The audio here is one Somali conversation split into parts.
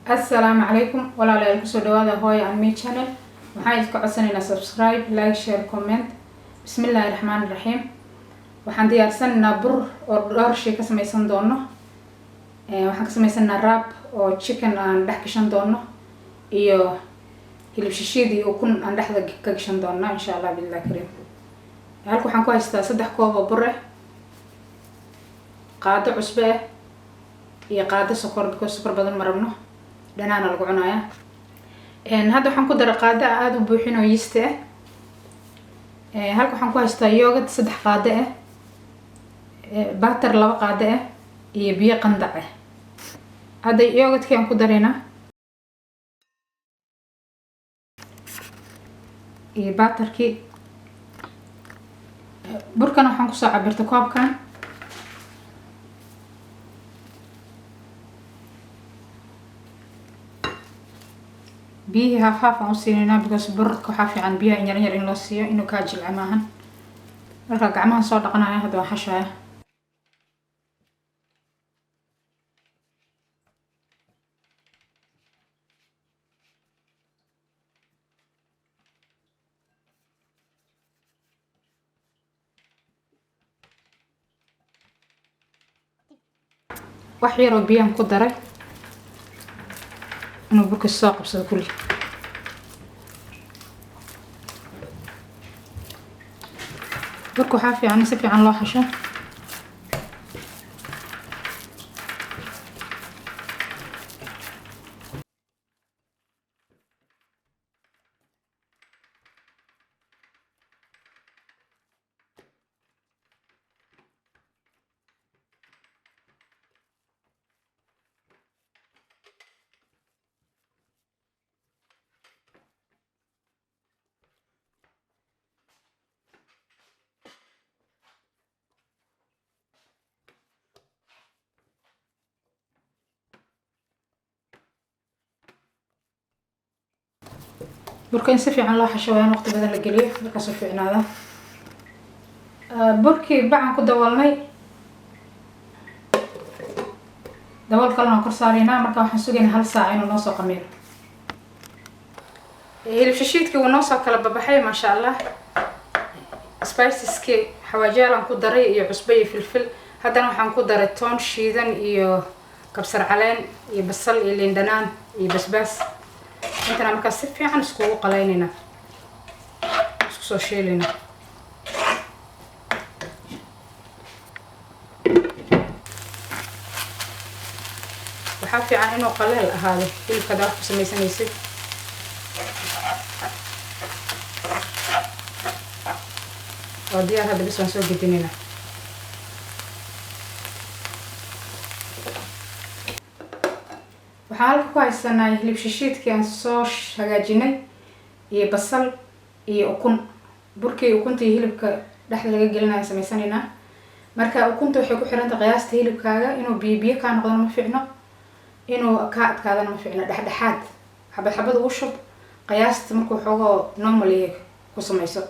السلام عليكم ولا لا الكسر هذا هوي عن مي channel waxaan iska codsanaynaa subscribe like share comment bismillaahi raxmaani raxiim waxaan diyaarsanaynaa bur oo dhowr shay ka samaysan doono waxaan ka samaysanaa wrap oo chicken aan dhex gashan doono iyo hilib shishiid iyo ukun aan dhexda ka gashan doono insha Allah billaah kariim halka waxaan ku haystaa 3 koob oo bur ah qaado cusbo ah iyo qaado sokor badan marabno dhanaana lagu cunayaa hadda waxaan ku daray qaado aad u buuxin oo yeast ah halka waxaan ku haystaa yogurt 3 qaado ah butter 2 qaado ah iyo biyo qandac ah hadda yogurtkii aan ku dareynaa iyo butterkii burkan waxaan ku soo cabirtay koobkan biyaha half aan u siinayna because burka waxa fiican biyaha yar in loo siiyo inuu ka jilco maahan marka gacmaha soo dhaqanayo hadda waan xashaya wax yar oo biyaan ku daray inuu burka soo qabsado kulli burka waxa fiican si fiican loo xasho burka in si fiican loo xasho waa waqti badan la geliyo marka soo fiicnaada burkii bacaan ku daboolnay dabool kalena kor saarayna marka waxaan sugaynaa hal saac inuu noo soo qamiiro hilib shishiidkii wuu noo soo kala babaxay ma sha Allah spiceski xawaajiyaal ku daray iyo cusbo iyo filfil haddana waxaan ku daray toon shiidan iyo kabsar caleen iyo basal iyo liin dhanaan iyo basbaas intana marka si fiican isku qalaynayna isku soo sheelayna waxa fiican inuu qaleel ahaado hilibka daaf ku samaysanaysid oo diyaar hadda bis waan soo gedinayna waxaan halka ku haysanaa hilib shishiidkii aan soo hagaajinay iyo basal iyo ukun burkii ukunta iyo hilibka dhexda laga gelinayo samaysanayna marka ukunta waxay ku xiran tahay qiyaasta hilibkaaga inuu biyo ka noqdo ma fiicno inuu ka adkaadana ma fiicno dhexdhexaad xabad ugu shub qiyaasta markuu xogo normal ku samayso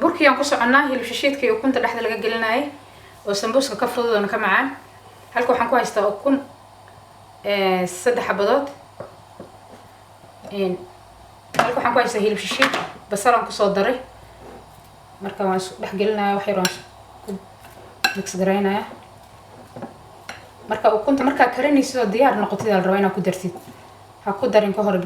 burkii aan ku soconaa hilib shishiidkii iyo ukunta dhexda laga gelinayo oo sambuuska ka fudud oo ka macaan halka waxaan ku haystaa ukun 3 xabadood halka waxaan ku haystaa hilib shishiid basal aan ku soo daray marka waan isku dhex gelinayaa wax yar aan ku mix gareynayaa marka ukunta marka karinayso oo diyaar noqotay la rabo inaad ku dartid ha ku darin ka hor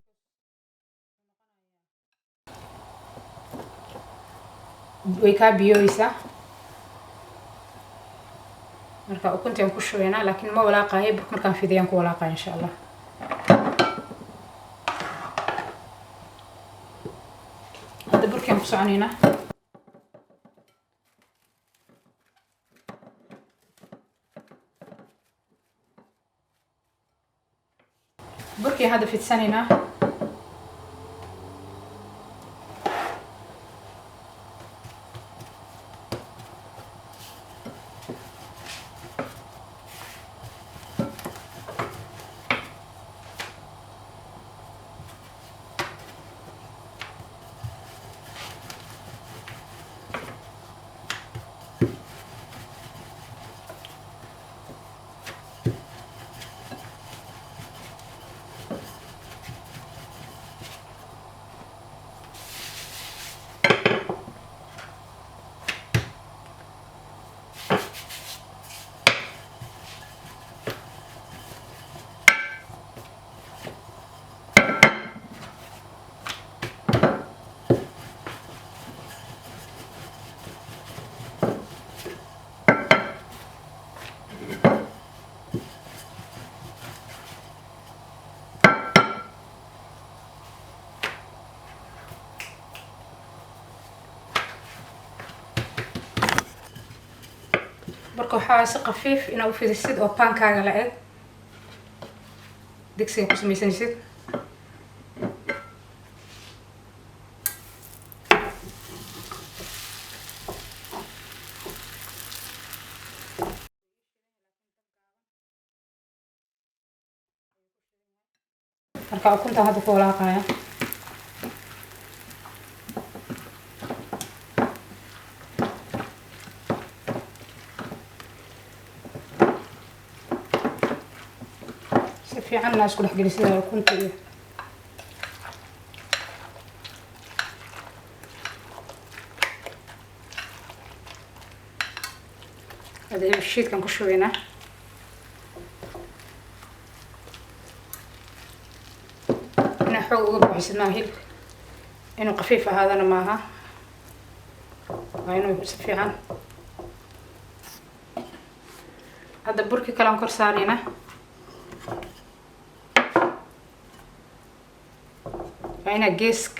way ka biyooysaa marka ukunta aan ku shubayna laakiin ma walaaqayo burka markaan fidiyaan ku walaaqayo insha Allah hada burka aan ku soconayna burka hada fidsanayna burka waxaa si khafiif inaad u fidisid oo paankaaga la eg digsiga ku samaysanaysid. marka ukunta hadda ku walaaqaya. si fiican la isku dhex gelisay ukunta iyo هذا الشيء كان كشوينا. أنا حوق بحس إنه هيل إنه خفيفة هذا أنا معها وإنه يصفي عن هذا بركي كلام كرسانينا. وهنا جيس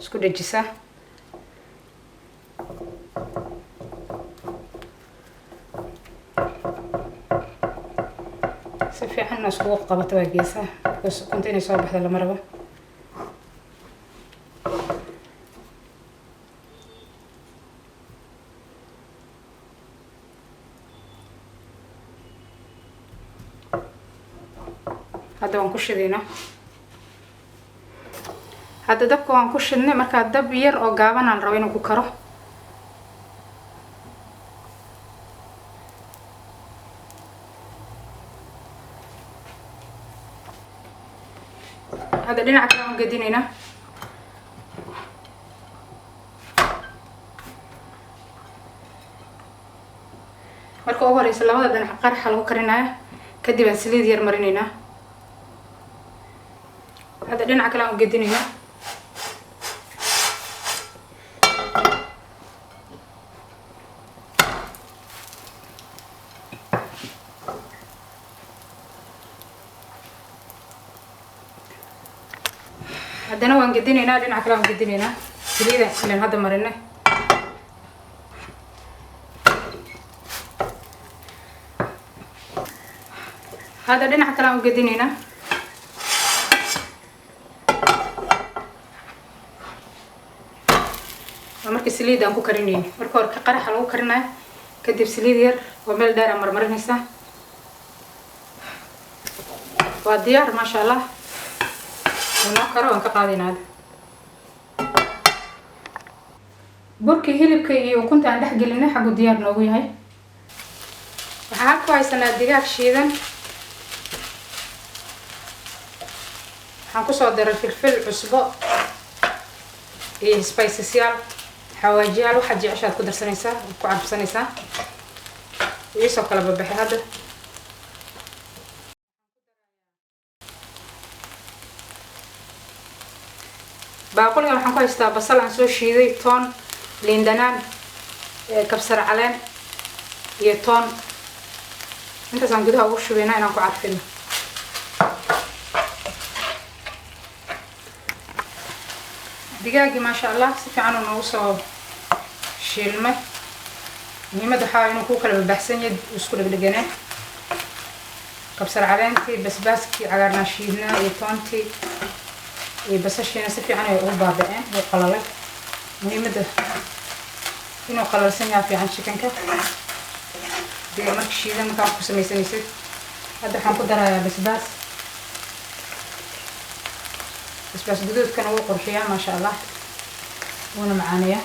اسكو دجسة si fiican isku qabato waa geesaha because ukunta inay soo baxdo lama rabo. hadda waan ku shidaynaa. hadda dabka waan ku shidnay. marka dab yar oo gaaban aan rabo inuu ku karo. هذا دينا كمان قدينينا. marka ugu horeysa labada dhinac qaraxa lagu karinaya kadib aan saliid yar marinayna. hada dhinac kale aan qadinayna. haddana waan gedinaynaa dhinaca kale waan gedinaynaa saliida ilaan hadda marinay. hadda dhinaca kale waan gedinaynaa. waa markii saliid aan ku karinayno. marka hore ka qaraxa lagu karinayo kadib saliid yar oo meel dheer aan marmarinaysaa. waa diyaar maasha allah. ونوع كروان كقاعدين هذا بركي هيلبك iyo kunta aan dhex gelinay xagu diyaar noogu yahay. waxa ku haysanaa digaag shiidan. waxaan ku soo daray filfil cusbo iyo spices yaal xawaajiyaal waxa jeceshaad ku darsanaysaa ku cabsanaysaa. iyo soo kala babaxay hadda. باقولي waxaan ku haystaa basal aan soo shiiday, toon, liin dhanaan, kabsar caleen iyo toon. intaas aan gudaha ugu shubaynaa inaan ku carfino. digaagii maasha allah si fiican uu noogu soo shiilmay. muhiimada waxaa inuu ku kala baxsan yahay isku dhegdheganaa. kabsar caleentii, basbaaskii cagaarna shiidnaa iyo toontii basashiina si fiican ay ugu baabaceen oo qalalay. muhiimada inuu qalalsan yahay fiican chickenka. diga marka shiidan markaa ku samaysanaysid. hadda waxaan ku darayaa basbaas guduudkana wuu qurxiyaa maasha allah wuuna macaanayaa.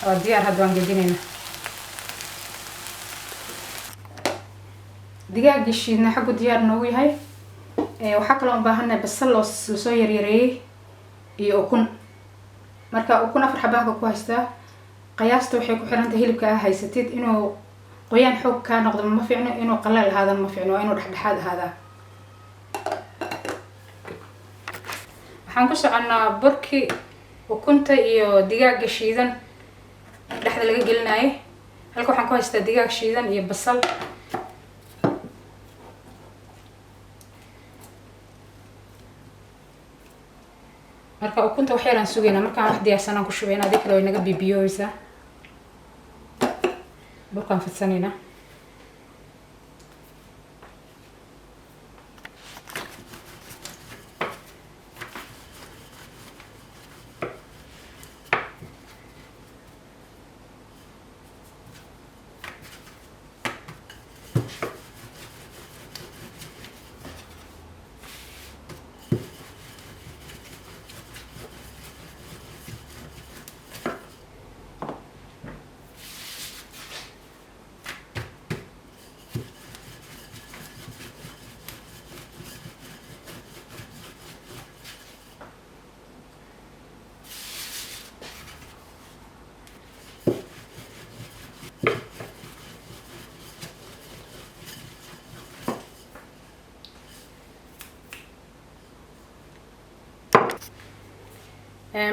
waa diyaar. hadda waan gedinaynaa. digaagii shiidna xagu diyaar noogu yahay. waxaa kaloo u baahannahay basal lasoo yaryareeyay iyo ukun. marka ukun 4 xabaa ku haystaa. qiyaasta waxay ku xiran tahay hilibka aad haysatid. inuu qoyaan xoog ka noqdo ma fiicno, inuu qalal ahaado ma fiicno, waa inuu dhexdhexaad ahaado. waxaan ku soconaa burkii ukunta iyo digaaga shiidan dhexda laga gelinayo. halka waxaan ku haystaa digaag shiidan iyo basal. marka ukunta wax yar aan sugayna markaan wax diyaarsanaan ku shubayna adii kale way naga bibiyooysaa burkaan fidsanayna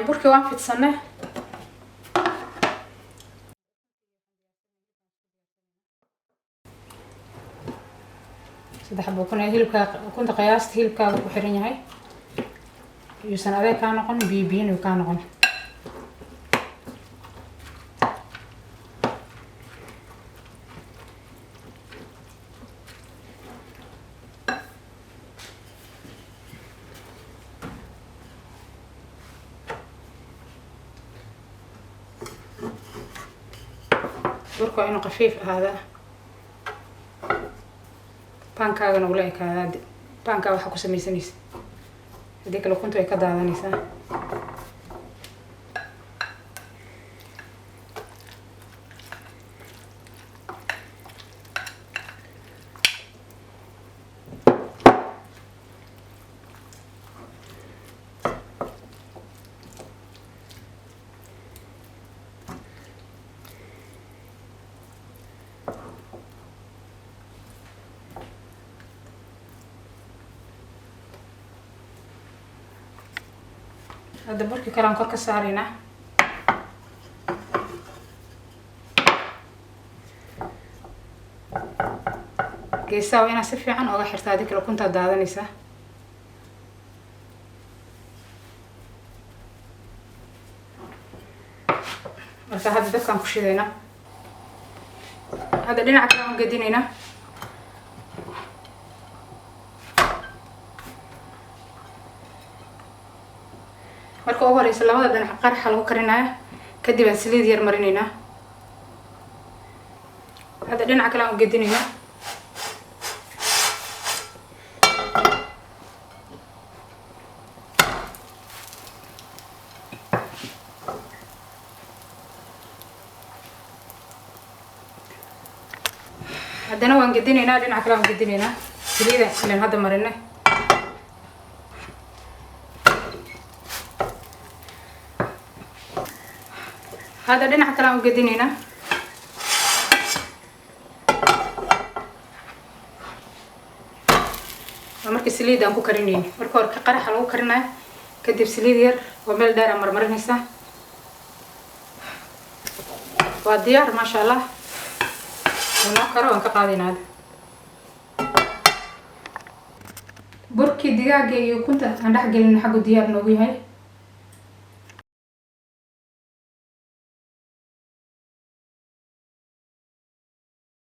burkii waan fidsanay saddex bukun hilibka ukunta qiyaasta hilibkaaga ku xiran yahay yuusan adeeg kaa noqon biyo kaa noqon burka inuu qafiif ahaada paankaagana ula ekaada paankaa waxa ku samaysanaysa hadii kale ukuntu ay ka daadanaysaa هذا بركي كلام كرك سارينا geesaha waa inaad si fiican uga xirtaa hadii kale ukunta daadanaysa marka hadda dabkaan ku shidayna hadda dhinaca kale aan gadinayna marka ugu horeysa labada dhinac qaraxa lagu karinayo kadib aan saliid yar marinayna hadda dhinaca kale aan gadinayna haddana waan gadinaynaa dhinaca kale aan gadinaynaa saliida ilaan hadda marinay هذا dhinaca kale aan gadinayna markii saliid aan ku karinayno marka hore ka qaraxa lagu karinayo kadib saliid yar oo meel dheer aan marmarinaysa waa diyaar ma sha Allah wana karo aan ka qaadinaa burkii digaaga iyo ukunta aan dhex gelin xaggu diyaar noogu yahay